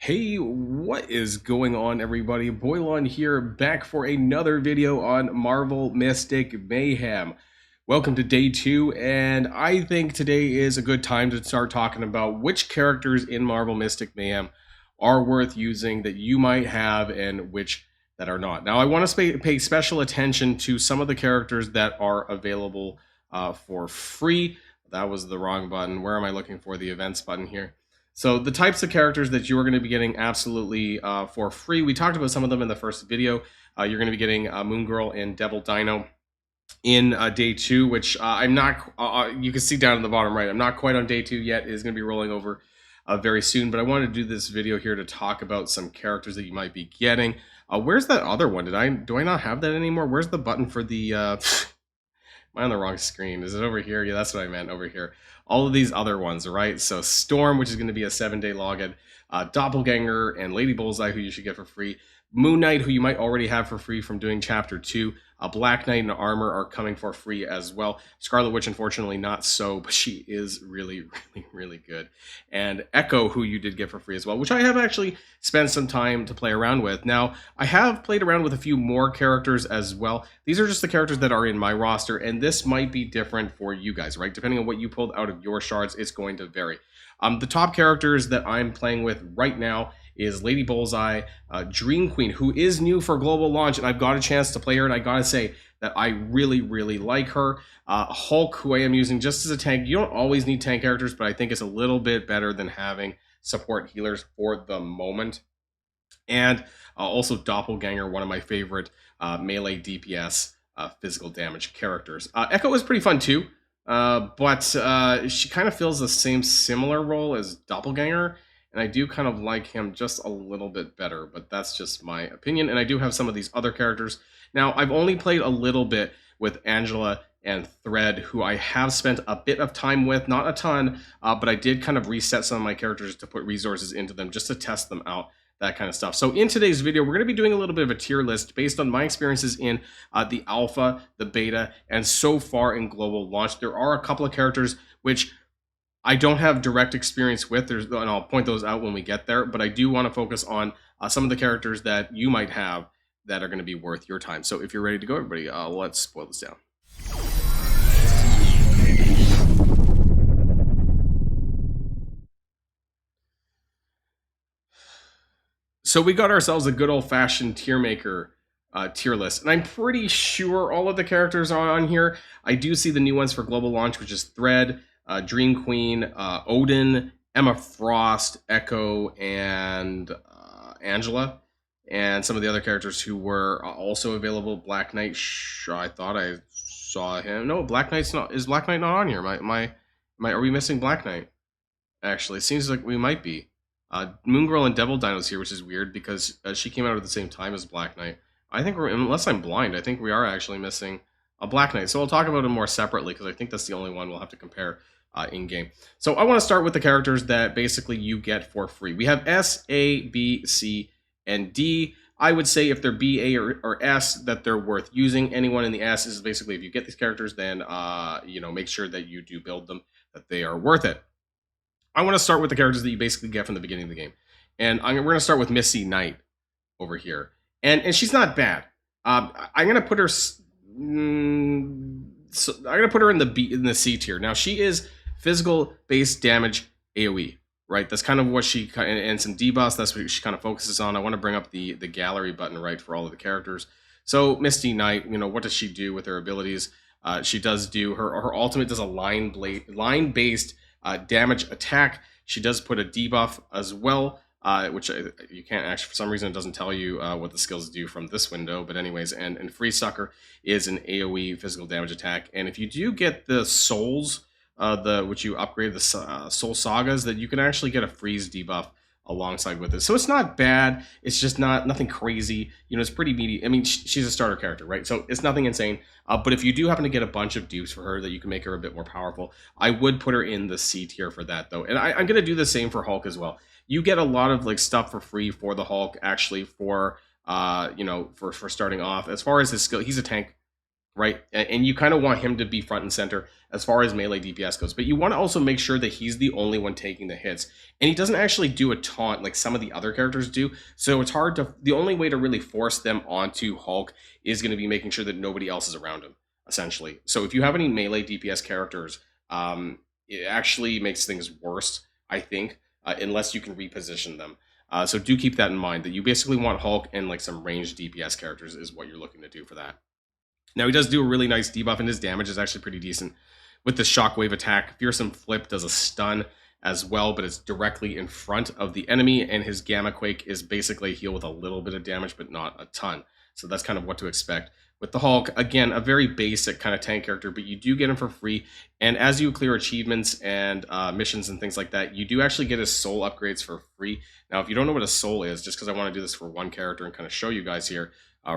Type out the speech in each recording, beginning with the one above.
Hey, what is going on, everybody? Boilon here, back for another video on Marvel Mystic Mayhem. Welcome to day 2, and I think today is a good time to start talking about which characters in Marvel Mystic Mayhem are worth using that you might have and which that are not. Now, I want to pay special attention to some of the characters that are available for free. That was the wrong button. Where am I looking for? The events button here. So the types of characters that you are going to be getting absolutely for free, we talked about some of them in the first video. You're going to be getting Moon Girl and Devil Dino in day 2, which I'm not, you can see down in the bottom right, I'm not quite on day 2 yet. It is going to be rolling over very soon, but I wanted to do this video here to talk about some characters that you might be getting. Where's that other one? Do I not have that anymore? Where's the button for the... Am I on the wrong screen? Is it over here? Yeah, that's what I meant, over here. All of these other ones, right? So Storm, which is going to be a 7-day login, Doppelganger and Lady Bullseye, who you should get for free, Moonnight, who you might already have for free from doing Chapter 2, Black Knight and Armor are coming for free as well. Scarlet Witch, unfortunately, not so, but she is really, really, really good. And Ekko, who you did get for free as well, which I have actually spent some time to play around with. Now, I have played around with a few more characters as well. These are just the characters that are in my roster, and this might be different for you guys, right? Depending on what you pulled out of your shards, it's going to vary. The top characters that I'm playing with right now is Lady Bullseye, Dream Queen, who is new for global launch, and I've got a chance to play her, and I gotta say that I really, really like her. Hulk, who I am using just as a tank. You don't always need tank characters, but I think it's a little bit better than having support healers for the moment. And also Doppelganger, one of my favorite melee DPS physical damage characters. Ekko is pretty fun too, but she kind of fills the same similar role as Doppelganger, and I do kind of like him just a little bit better, but that's just my opinion. And I do have some of these other characters. Now, I've only played a little bit with Angela and Thread, who I have spent a bit of time with, not a ton, but I did kind of reset some of my characters to put resources into them just to test them out, that kind of stuff. So in today's video, we're going to be doing a little bit of a tier list based on my experiences in the alpha, the beta, and so far in global launch. There are a couple of characters which I don't have direct experience with, and I'll point those out when we get there, but I do want to focus on some of the characters that you might have that are going to be worth your time. So if you're ready to go, everybody, let's boil this down. So we got ourselves a good old-fashioned tier maker tier list, and I'm pretty sure all of the characters are on here. I do see the new ones for global launch, which is Thread, Dream Queen, Odin, Emma Frost, Ekko, and Angela, and some of the other characters who were also available. Black Knight, I thought I saw him. No, Black Knight's not. Is Black Knight not on here? Are we missing Black Knight? Actually, it seems like we might be. Moon Girl and Devil Dino's here, which is weird because she came out at the same time as Black Knight. I think unless I'm blind, I think we are actually missing a Black Knight. So I'll talk about him more separately because I think that's the only one we'll have to compare in-game. So I want to start with the characters that basically you get for free. We have S, A, B, C, and D. I would say if they're B, A, or S, that they're worth using. Anyone in the S is basically, if you get these characters, then make sure that you do build them, that they are worth it. I want to start with the characters that you basically get from the beginning of the game. And we're going to start with Misty Knight over here. And she's not bad. I'm going to put her... I'm going to put her in the C tier. Now, she is physical base damage AoE, right? That's kind of what she... And some debuffs, that's what she kind of focuses on. I want to bring up the gallery button, right, for all of the characters. So, Misty Knight, what does she do with her abilities? She does do... Her ultimate does a line-based... damage attack. She does put a debuff as well, which you can't actually, for some reason, it doesn't tell you what the skills do from this window. But anyways, and Free Sucker is an AoE physical damage attack. And if you do get the souls, which you upgrade the soul sagas, that you can actually get a freeze debuff alongside with it. So it's not bad. It's just nothing crazy. It's pretty meaty. I mean, she's a starter character, right? So it's nothing insane. But if you do happen to get a bunch of dupes for her that you can make her a bit more powerful, I would put her in the C tier for that, though. And I'm going to do the same for Hulk as well. You get a lot of stuff for free for the Hulk, actually, for starting off. As far as his skill, he's a tank. right? And you kind of want him to be front and center as far as melee DPS goes, but you want to also make sure that he's the only one taking the hits. And he doesn't actually do a taunt like some of the other characters do, so it's hard to, the only way to really force them onto Hulk is going to be making sure that nobody else is around him, essentially. So if you have any melee DPS characters, it actually makes things worse, I think, unless you can reposition them. So do keep that in mind, that you basically want Hulk and like some ranged DPS characters is what you're looking to do for that. Now, he does do a really nice debuff, and his damage is actually pretty decent. With the Shockwave attack, Fearsome Flip does a stun as well, but it's directly in front of the enemy, and his Gamma Quake is basically a heal with a little bit of damage, but not a ton. So that's kind of what to expect. With the Hulk, again, a very basic kind of tank character, but you do get him for free. And as you clear achievements and missions and things like that, you do actually get his soul upgrades for free. Now, if you don't know what a soul is, just because I want to do this for one character and kind of show you guys here,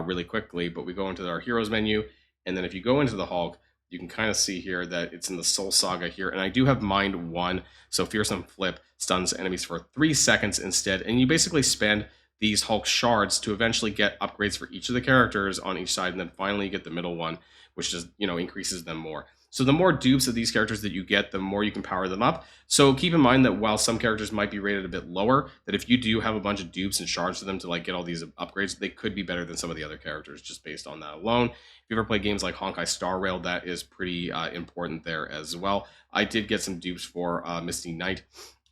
really quickly, but we go into our heroes menu, and then if you go into the Hulk, you can kind of see here that it's in the Soul Saga here, and I do have Mind 1, so Fearsome Flip stuns enemies for 3 seconds instead, and you basically spend these Hulk shards to eventually get upgrades for each of the characters on each side, and then finally you get the middle one, which just, you know, increases them more. So the more dupes of these characters that you get, the more you can power them up. So keep in mind that while some characters might be rated a bit lower, that if you do have a bunch of dupes and shards to them to like get all these upgrades, they could be better than some of the other characters just based on that alone. If you ever play games like Honkai Star Rail, that is pretty important there as well. I did get some dupes for Misty Knight.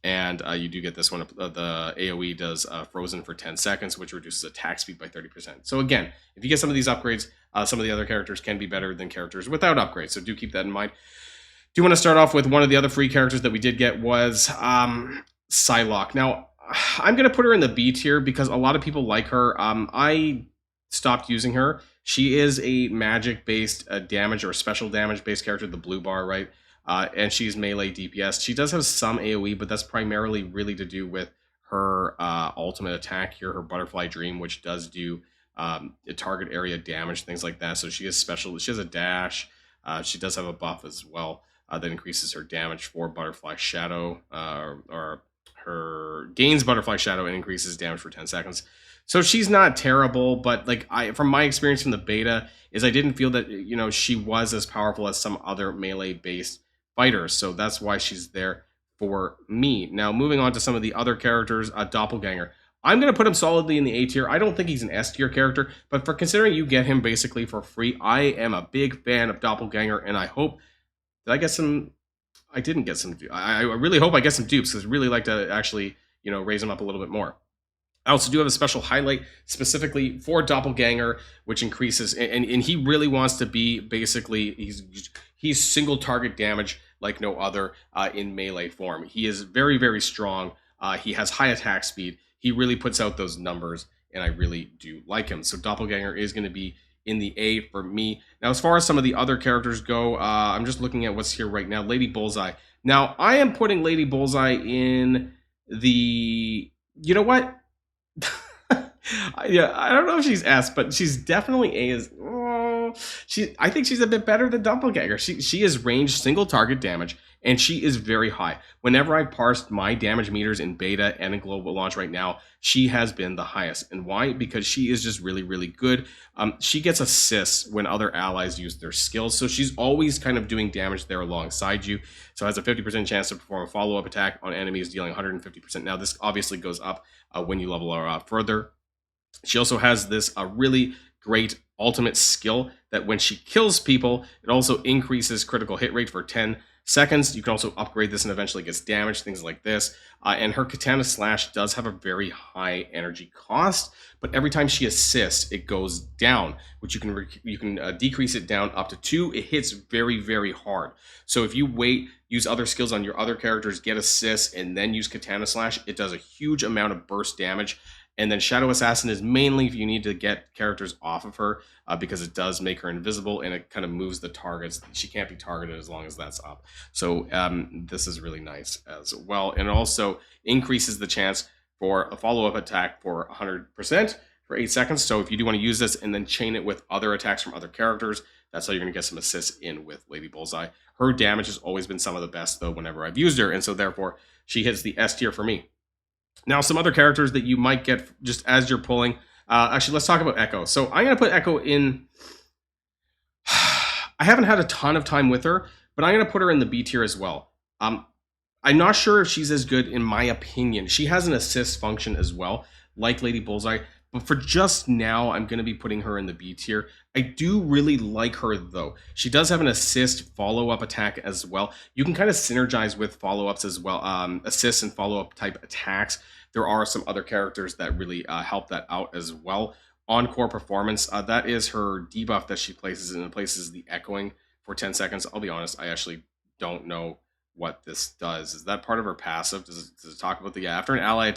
And you do get this one. The AoE does Frozen for 10 seconds, which reduces attack speed by 30%. So again, if you get some of these upgrades, some of the other characters can be better than characters without upgrades. So do keep that in mind. Do want to start off with one of the other free characters that we did get was Psylock. Now, I'm going to put her in the B tier because a lot of people like her. I stopped using her. She is a magic-based damage or special damage-based character, the blue bar, right? And she's melee DPS. She does have some AoE, but that's primarily really to do with her ultimate attack here, her Butterfly Dream, which does do target area damage, things like that. So she is special. She has a dash. She does have a buff as well that increases her damage for Butterfly Shadow, or her gains Butterfly Shadow and increases damage for 10 seconds. So she's not terrible, but like from my experience from the beta, is I didn't feel that, you know, she was as powerful as some other melee-based fighters, so that's why she's there for me. Now, moving on to some of the other characters, Doppelganger. I'm going to put him solidly in the A tier. I don't think he's an S tier character, but for considering you get him basically for free, I am a big fan of Doppelganger, and I hope that I get some... I didn't get some... I really hope I get some dupes, because I'd really like to actually, you know, raise him up a little bit more. I also do have a special highlight specifically for Doppelganger, which increases, and he really wants to be basically, he's single target damage like no other in melee form. He is very, very strong. He has high attack speed. He really puts out those numbers, and I really do like him. So Doppelganger is going to be in the A for me. Now, as far as some of the other characters go, I'm just looking at what's here right now. Lady Bullseye. Now, I am putting Lady Bullseye in the, you know what? Yeah, I don't know if she's S, but she's definitely A. I think she's a bit better than Doppelganger. She is ranged single target damage, and she is very high. Whenever I parsed my damage meters in beta and in global launch right now, she has been the highest. And why? Because she is just really, really good. She gets assists when other allies use their skills, so she's always kind of doing damage there alongside you. So has a 50% chance to perform a follow-up attack on enemies, dealing 150%. Now, this obviously goes up when you level her up further. She also has this really great ultimate skill that when she kills people, it also increases critical hit rate for 10 seconds. You can also upgrade this and eventually gets damaged, things like this. And her Katana Slash does have a very high energy cost, but every time she assists, it goes down, which you can decrease it down up to 2. It hits very, very hard. So if you wait, use other skills on your other characters, get assists, and then use Katana Slash, it does a huge amount of burst damage. And then Shadow Assassin is mainly if you need to get characters off of her because it does make her invisible and it kind of moves the targets. She can't be targeted as long as that's up. So this is really nice as well. And it also increases the chance for a follow-up attack for 100% for 8 seconds. So if you do want to use this and then chain it with other attacks from other characters, that's how you're going to get some assists in with Lady Bullseye. Her damage has always been some of the best, though, whenever I've used her. And so therefore, she hits the S tier for me. Now, some other characters that you might get just as you're pulling. Actually, let's talk about Ekko. So I'm going to put Ekko in... I haven't had a ton of time with her, but I'm going to put her in the B tier as well. I'm not sure if she's as good in my opinion. She has an assist function as well, like Lady Bullseye, but for just now, I'm going to be putting her in the B tier. I do really like her though. She does have an assist follow-up attack as well. You can kind of synergize with follow-ups as well, assist and follow-up type attacks. There are some other characters that really help that out as well. Encore performance, that is her debuff that she places, and it places the echoing for 10 seconds. I'll be honest, I actually don't know what this does. Is that part of her passive? Does it talk about the after an ally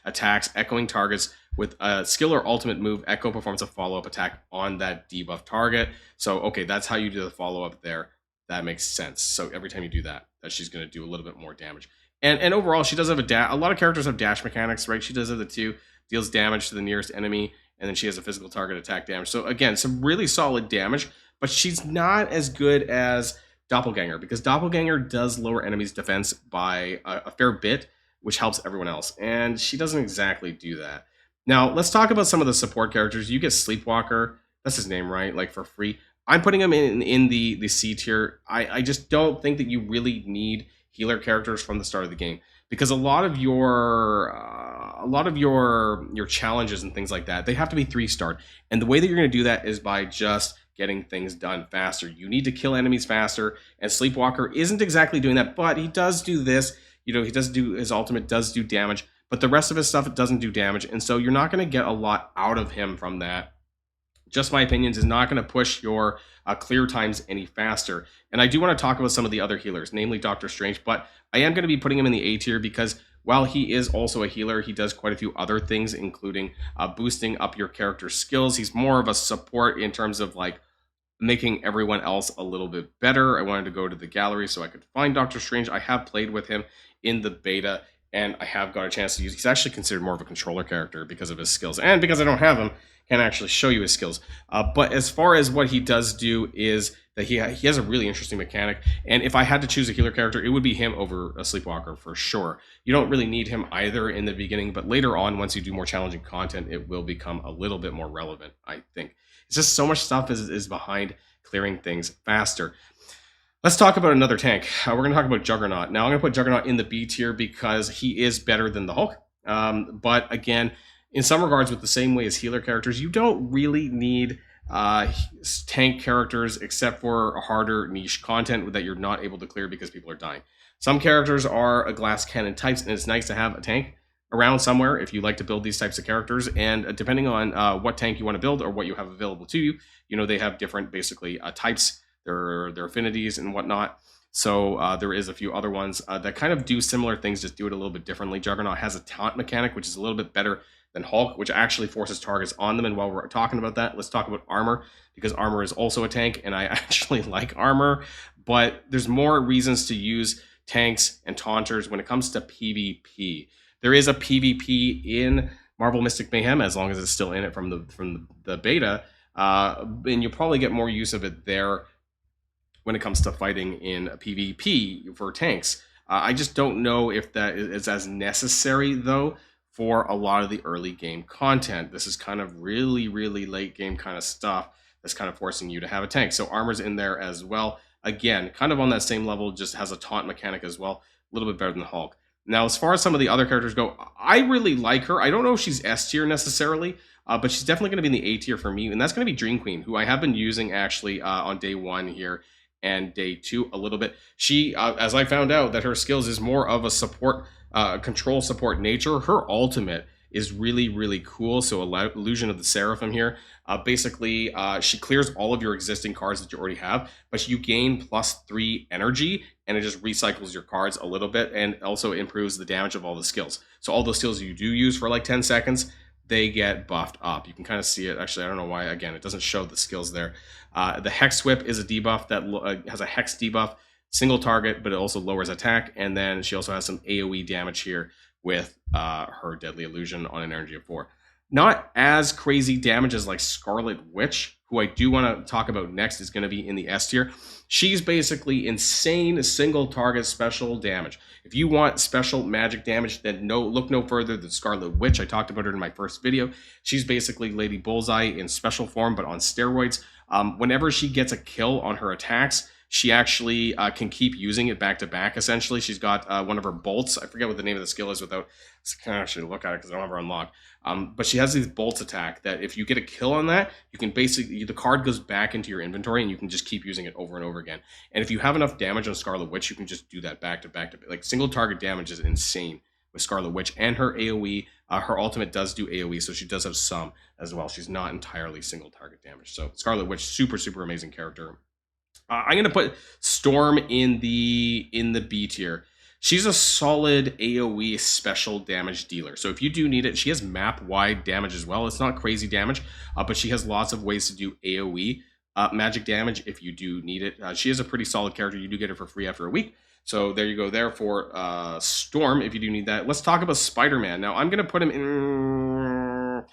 attacks echoing targets with a skill or ultimate move, Ekko performs a follow-up attack on that debuff target. So okay, that's how you do the follow-up there. That makes sense. So every time you do that, she's going to do a little bit more damage. And overall, she does have a lot of characters have dash mechanics, right? She does have the 2, deals damage to the nearest enemy, and then she has a physical target attack damage. So again, some really solid damage, but she's not as good as Doppelganger, because Doppelganger does lower enemies' defense by a fair bit, which helps everyone else, and she doesn't exactly do that. Now, let's talk about some of the support characters. You get Sleepwalker, that's his name, right? Like, for free. I'm putting him in the C tier. I just don't think that you really need healer characters from the start of the game, because a lot of your challenges and things like that, they have to be 3-starred, and the way that you're going to do that is by just getting things done faster. You need to kill enemies faster, and Sleepwalker isn't exactly doing that, but he does do this. You know, he does do, his ultimate does do damage, but the rest of his stuff, it doesn't do damage, and so you're not going to get a lot out of him from that. Just my opinions, is not going to push your clear times any faster. And I do want to talk about some of the other healers, namely Doctor Strange, but I am going to be putting him in the A tier because while he is also a healer, he does quite a few other things, including boosting up your character's skills. He's more of a support in terms of like making everyone else a little bit better. I wanted to go to the gallery so I could find Doctor Strange. I have played with him in the beta, and I have got a chance to use. He's actually considered more of a controller character because of his skills, and because I don't have him, can actually show you his skills. But as far as what he does do is that he has a really interesting mechanic, and if I had to choose a healer character, it would be him over a Sleepwalker for sure. You don't really need him either in the beginning, but later on, once you do more challenging content, it will become a little bit more relevant, I think. It's just so much stuff is behind clearing things faster. Let's talk about another tank. We're going to talk about Juggernaut. Now, I'm going to put Juggernaut in the B tier because he is better than the Hulk. But again, in some regards, with the same way as healer characters, you don't really need tank characters except for harder niche content that you're not able to clear because people are dying. Some characters are a glass cannon types, and it's nice to have a tank around somewhere if you like to build these types of characters. And depending on what tank you want to build or what you have available to you, you know, they have different basically types, their affinities and whatnot. So there is a few other ones that kind of do similar things, just do it a little bit differently. Juggernaut has a taunt mechanic, which is a little bit better than Hulk, which actually forces targets on them. And while we're talking about that, let's talk about armor, because armor is also a tank, and I actually like armor, but there's more reasons to use tanks and taunters when it comes to PvP. There is a PvP in Marvel Mystic Mayhem, as long as it's still in it from the beta, and you'll probably get more use of it there when it comes to fighting in a PvP for tanks. I just don't know if that is as necessary, though, for a lot of the early game content. This is kind of really, really late game kind of stuff that's kind of forcing you to have a tank. So armor's in there as well. Again, kind of on that same level, just has a taunt mechanic as well. A little bit better than the Hulk. Now, as far as some of the other characters go, I really like her. I don't know if she's S tier necessarily, but she's definitely going to be in the A tier for me, and that's going to be Dream Queen, who I have been using actually on day 1 here and day 2 a little bit. She, as I found out, that her skills is more of a support, control support nature. Her ultimate is really, really cool. So Illusion of the Seraphim here. Basically, she clears all of your existing cards that you already have, but you gain +3 energy, and it just recycles your cards a little bit, and also improves the damage of all the skills. So all those skills you do use for like 10 seconds, they get buffed up. You can kind of see it. Actually, I don't know why. Again, it doesn't show the skills there. The Hex Whip is a debuff that has a Hex debuff, single target, but it also lowers attack. And then she also has some AoE damage here with her Deadly Illusion on an energy of 4. Not as crazy damage as like Scarlet Witch, who I do want to talk about next, is going to be in the S tier. She's basically insane single target special damage. If you want special magic damage, then look no further than Scarlet Witch. I talked about her in my first video. She's basically Lady Bullseye in special form, but on steroids. Whenever she gets a kill on her attacks, she actually can keep using it back to back, essentially. She's got one of her bolts. I forget what the name of the skill is without... I can't actually look at it because I don't have her unlocked. But she has these bolts attack that if you get a kill on that, you can basically... The card goes back into your inventory and you can just keep using it over and over again. And if you have enough damage on Scarlet Witch, you can just do that back to back. Like, single target damage is insane with Scarlet Witch. And her AoE, her ultimate does do AoE, so she does have some as well. She's not entirely single target damage. So Scarlet Witch, super, super amazing character. I'm going to put Storm in the B tier. She's a solid AoE special damage dealer. So if you do need it, she has map-wide damage as well. It's not crazy damage, but she has lots of ways to do AoE magic damage if you do need it. She is a pretty solid character. You do get her for free after a week. So there you go there for Storm if you do need that. Let's talk about Spider-Man. Now I'm going to put him in...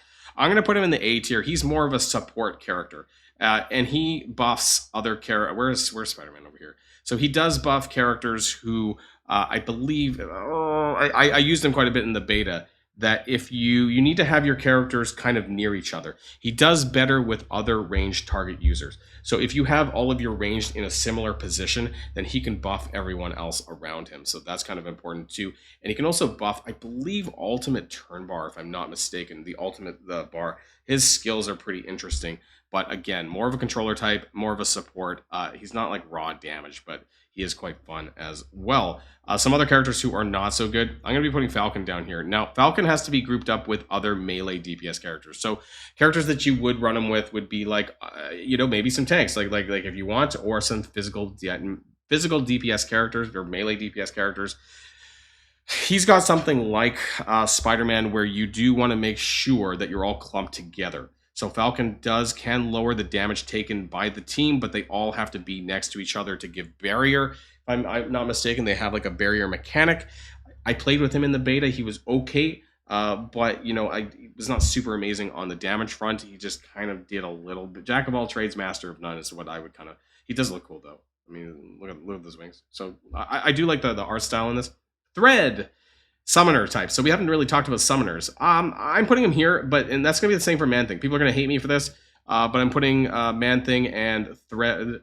the A tier. He's more of a support character. And he buffs other characters. Where's Spider-Man over here? So he does buff characters who I believe I used him quite a bit in the beta. That if you need to have your characters kind of near each other. He does better with other ranged target users. So if you have all of your ranged in a similar position, then he can buff everyone else around him. So that's kind of important too. And he can also buff, I believe, ultimate turn bar, if I'm not mistaken. The bar. His skills are pretty interesting. But again, more of a controller type, more of a support. He's not like raw damage, but he is quite fun as well. Some other characters who are not so good. I'm going to be putting Falcon down here. Now, Falcon has to be grouped up with other melee DPS characters. So characters that you would run him with would be like, maybe some tanks, like if you want, or some physical DPS characters or melee DPS characters. He's got something like Spider-Man where you do want to make sure that you're all clumped together. So Falcon can lower the damage taken by the team, but they all have to be next to each other to give barrier. If I'm not mistaken, they have like a barrier mechanic. I played with him in the beta. He was okay, but he was not super amazing on the damage front. He just kind of did a little bit. Jack of all trades, master of none is what I would kind of... He does look cool though. I mean, look at those wings. So I do like the art style in this. Thread. Summoner type. So we haven't really talked about summoners. I'm putting him here, and that's going to be the same for ManThing. People are going to hate me for this, but I'm putting ManThing and Thread...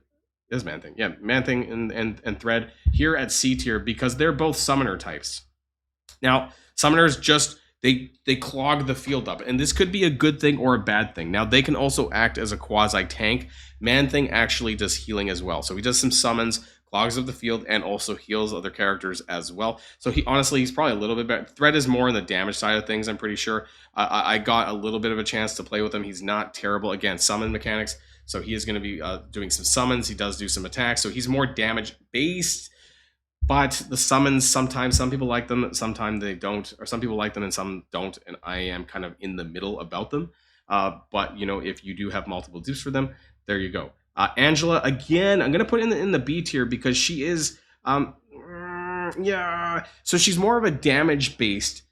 Is ManThing. Yeah, ManThing and Thread here at C tier because they're both summoner types. Now, summoners just... They clog the field up, and this could be a good thing or a bad thing. Now, they can also act as a quasi-tank. ManThing actually does healing as well. So he does some summons, clogs up the field, and also heals other characters as well. So he's probably a little bit better. Thread is more on the damage side of things, I'm pretty sure. I got a little bit of a chance to play with him. He's not terrible. Again, summon mechanics. So he is going to be doing some summons. He does do some attacks. So he's more damage-based. But the summons, sometimes some people like them, sometimes they don't. Or some people like them and some don't. And I am kind of in the middle about them. But, if you do have multiple dupes for them, there you go. Angela, again, I'm going to put in the B tier because she is, yeah. So she's more of a damage-based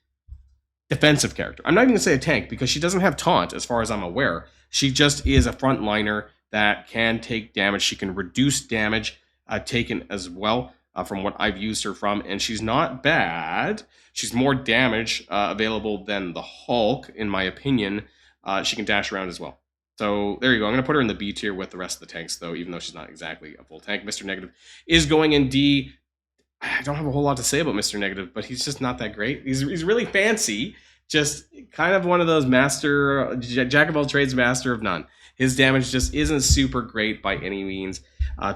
defensive character. I'm not even going to say a tank because she doesn't have taunt as far as I'm aware. She just is a frontliner that can take damage. She can reduce damage taken as well from what I've used her from. And she's not bad. She's more damage available than the Hulk, in my opinion. She can dash around as well. So there you go. I'm going to put her in the B tier with the rest of the tanks, though, even though she's not exactly a full tank. Mr. Negative is going in D. I don't have a whole lot to say about Mr. Negative, but he's just not that great. He's really fancy, just kind of one of those jack of all trades, master of none. His damage just isn't super great by any means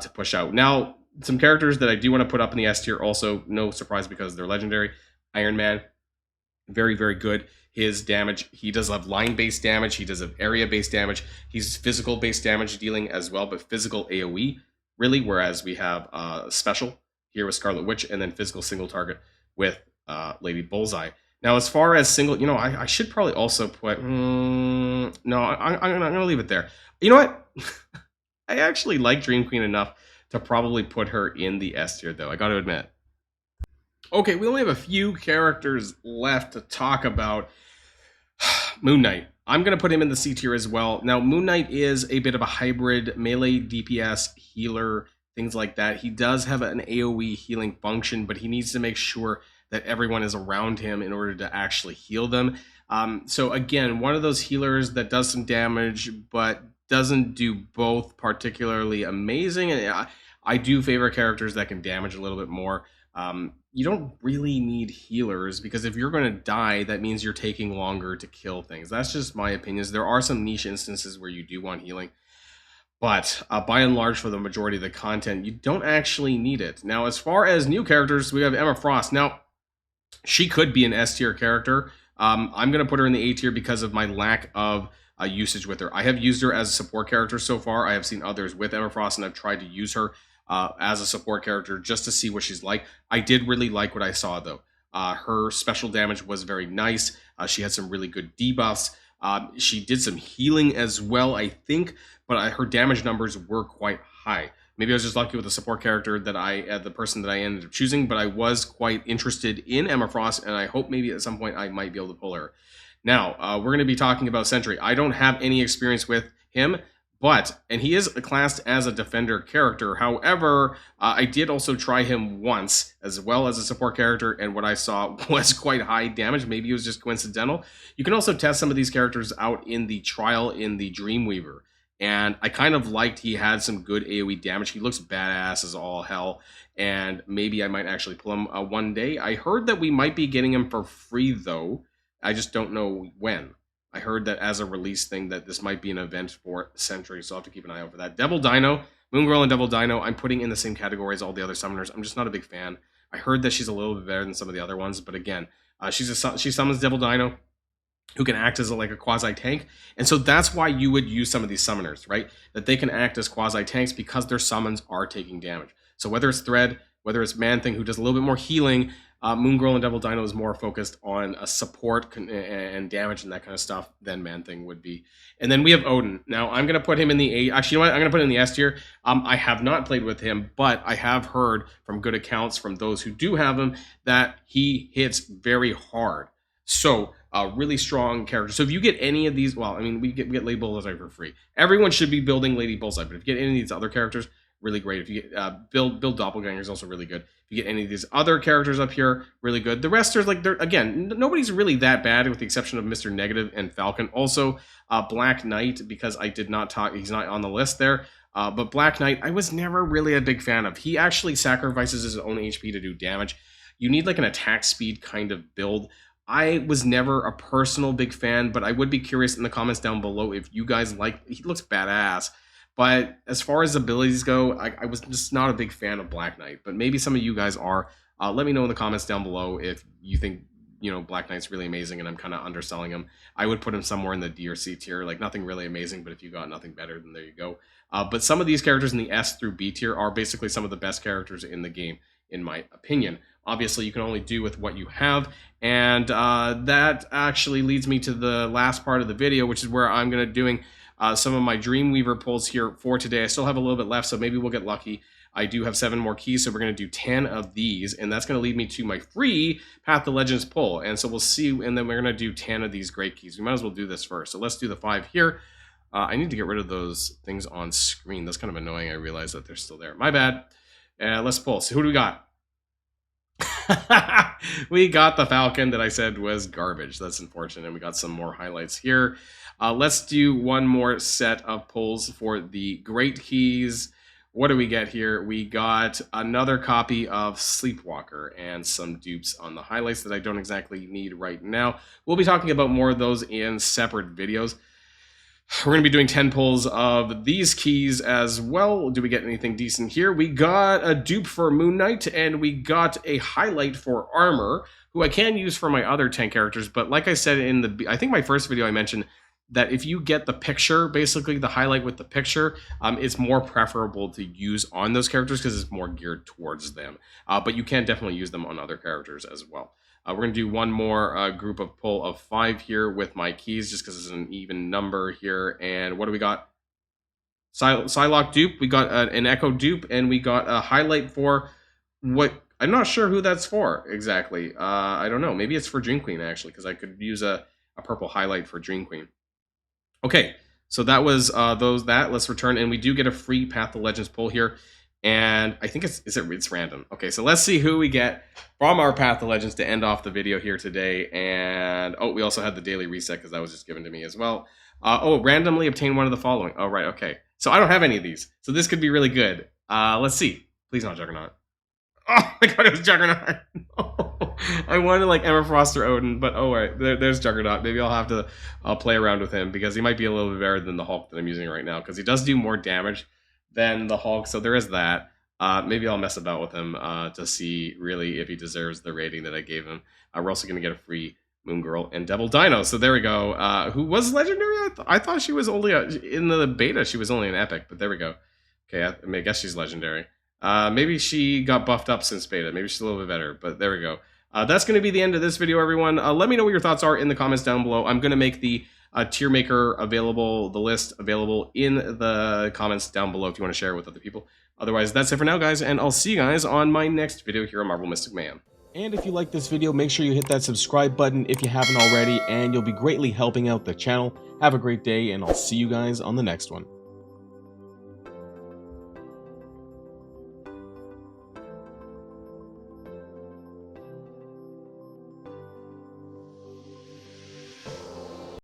to push out. Now, some characters that I do want to put up in the S tier, also no surprise because they're legendary. Iron Man, very, very good. His damage, he does have line-based damage, he does have area-based damage, he's physical-based damage dealing as well, but physical AoE, really, whereas we have special here with Scarlet Witch, and then physical single target with Lady Bullseye. Now, as far as single, I should probably also put, no, I'm going to leave it there. You know what? I actually like Dream Queen enough to probably put her in the S tier, though, I got to admit. Okay, we only have a few characters left to talk about. Moonnight. I'm going to put him in the C tier as well. Now, Moonnight is a bit of a hybrid melee DPS healer, things like that. He does have an AoE healing function, but he needs to make sure that everyone is around him in order to actually heal them. So again, one of those healers that does some damage, but doesn't do both particularly amazing. And I do favor characters that can damage a little bit more. You don't really need healers, because if you're going to die, that means you're taking longer to kill things. That's just my opinions. There are some niche instances where you do want healing, but by and large, for the majority of the content, you don't actually need it. Now, as far as new characters, we have Emma Frost. Now, she could be an S tier character. I'm going to put her in the A tier because of my lack of usage with her. I have used her as a support character so far. I have seen others with Emma Frost, and I've tried to use her as a support character just to see what she's like. I did really like what I saw, though. Her special damage was very nice. She had some really good debuffs. She did some healing as well, I think, but her damage numbers were quite high. Maybe I was just lucky with the support character that the person that I ended up choosing, but I was quite interested in Emma Frost, and I hope maybe at some point I might be able to pull her. Now, we're going to be talking about Sentry. I don't have any experience with him, and he is classed as a defender character. However, I did also try him once as well as a support character, and what I saw was quite high damage. Maybe it was just coincidental. You can also test some of these characters out in the trial in the Dreamweaver, and I kind of liked he had some good AoE damage. He looks badass as all hell, and maybe I might actually pull him one day. I heard that we might be getting him for free, though. I just don't know when. I heard that as a release thing that this might be an event for Sentry, so I'll have to keep an eye out for that. Devil Dino, Moon Girl and Devil Dino, I'm putting in the same category as all the other summoners. I'm just not a big fan. I heard that she's a little bit better than some of the other ones, but again, she summons Devil Dino, who can act as like a quasi-tank. And so that's why you would use some of these summoners, right? That they can act as quasi-tanks because their summons are taking damage. So whether it's Thread, whether it's ManThing, who does a little bit more healing, Moon Girl and Devil Dino is more focused on a support and damage and that kind of stuff than ManThing would be. And then we have Odin. Now, I'm going to put him in the A. Actually, you know what? I'm going to put him in the S tier. I have not played with him, but I have heard from good accounts from those who do have him that he hits very hard. So, really strong character. So if you get any of these, well, I mean, we get Lady Bullseye for free. Everyone should be building Lady Bullseye, but if you get any of these other characters, really great. If you get build Doppelganger is also really good. If you get any of these other characters up here, really good. The rest are like, again, nobody's really that bad with the exception of Mr. Negative and Falcon. Also, Black Knight, because I did not talk, he's not on the list there. But Black Knight, I was never really a big fan of. He actually sacrifices his own HP to do damage. You need like an attack speed kind of build. I was never a personal big fan, but I would be curious in the comments down below if you guys like, he looks badass. But as far as abilities go, I was just not a big fan of Black Knight. But maybe some of you guys are. Let me know in the comments down below if you think, you know, Black Knight's really amazing and I'm kind of underselling him. I would put him somewhere in the D or C tier, like nothing really amazing, but if you got nothing better, then there you go. But some of these characters in the S through B tier are basically some of the best characters in the game, in my opinion. Obviously, you can only do with what you have, and that actually leads me to the last part of the video, which is where I'm going to doing some of my Dreamweaver pulls here for today. I still have a little bit left, so maybe we'll get lucky. I do have 7 more keys, so we're going to do 10 of these, and that's going to lead me to my free Path to Legends pull. And so we'll see, and then we're going to do 10 of these great keys. We might as well do this first. So let's do the 5 here. I need to get rid of those things on screen. That's kind of annoying. I realize that they're still there. My bad. Let's pull. So who do we got? We got the Falcon that I said was garbage. That's unfortunate. We got some more highlights here. Let's do one more set of pulls for the great keys. What do we get here? We got another copy of Sleepwalker and some dupes on the highlights that I don't exactly need right now. We'll be talking about more of those in separate videos. We're going to be doing 10 pulls of these keys as well. Do we get anything decent here? We got a dupe for Moonnight, and we got a highlight for Armor, who I can use for my other 10 characters. But like I said in the, I think my first video I mentioned that if you get the picture, basically the highlight with the picture, it's more preferable to use on those characters because it's more geared towards them. But you can definitely use them on other characters as well. We're going to do one more group of pull of 5 here with my keys, just because it's an even number here. And what do we got? Psylock dupe. We got an Ekko dupe, and we got a highlight for what... I'm not sure who that's for exactly. I don't know. Maybe it's for Dream Queen, actually, because I could use a purple highlight for Dream Queen. Okay, so that was that. Let's return, and we do get a free Path to Legends pull here. And I think it's random. Okay, so let's see who we get from our Path of Legends to end off the video here today. And oh, we also had the daily reset because that was just given to me as well. Randomly obtain one of the following. Oh, right, okay. So I don't have any of these. So this could be really good. Let's see. Please not Juggernaut. Oh my god, it was Juggernaut. No. I wanted like Emma Frost or Odin, but oh wait, there's Juggernaut. Maybe I'll have to play around with him because he might be a little bit better than the Hulk that I'm using right now because he does do more damage than the Hulk, so there is that. Maybe I'll mess about with him to see really if he deserves the rating that I gave him. We're also going to get a free Moon Girl and Devil Dino, so there we go. Who was legendary? I thought she was only in the beta. She was only an epic, but there we go. Okay, I guess she's legendary. Maybe she got buffed up since beta. Maybe she's a little bit better, but there we go. That's going to be the end of this video, everyone. Let me know what your thoughts are in the comments down below. I'm going to make the tier maker available, the list available in the comments down below if you want to share it with other people. Otherwise, that's it for now, guys, and I'll see you guys on my next video here on Marvel Mystic Mayhem. And if you like this video, make sure you hit that subscribe button if you haven't already, and you'll be greatly helping out the channel. Have a great day, and I'll see you guys on the next one.